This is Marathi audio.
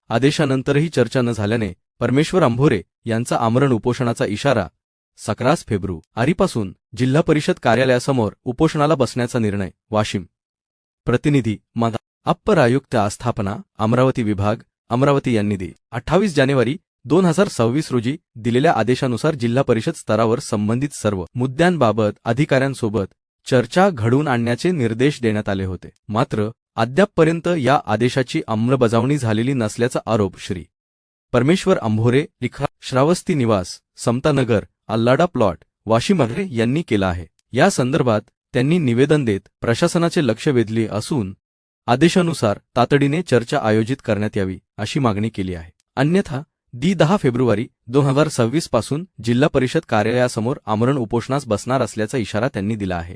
आदेशानंतरही चर्चा न झाल्याने परमेश्वर अंभोरे यांचा आमरण उपोषणाचा इशारा 11 फेब्रुवारीपासून जिल्हा परिषद कार्यालयासमोर उपोषणाला बसण्याचा निर्णय. वाशिम. प्रतिनिधी अप्पर आयुक्त आस्थापना अमरावती विभाग अमरावती यांनी 28 जानेवारी 2026 रोजी दिलेल्या आदेशानुसार जिल्हा परिषद स्तरावर संबंधित सर्व मुद्द्यांबाबत अधिकाऱ्यांसोबत चर्चा घडवून आणण्याचे निर्देश देण्यात आले होते. मात्र अद्यापपर्यंत या आदेशाची अंमलबजावणी झालेली नसल्याचा आरोप श्री परमेश्वर अंभोरे श्रावस्ती निवास समतानगर अल्लाडा प्लॉट वाशिम यांनी केला आहे. या संदर्भात त्यांनी निवेदन देत प्रशासनाचे लक्ष वेधले असून आदेशानुसार तातडीने चर्चा आयोजित करण्यात यावी अशी मागणी केली आहे. अन्यथा 10 फेब्रुवारी 2026 पासून जिल्हा परिषद कार्यालयासमोर आमरण उपोषणास बसणार असल्याचा इशारा त्यांनी दिला आहे.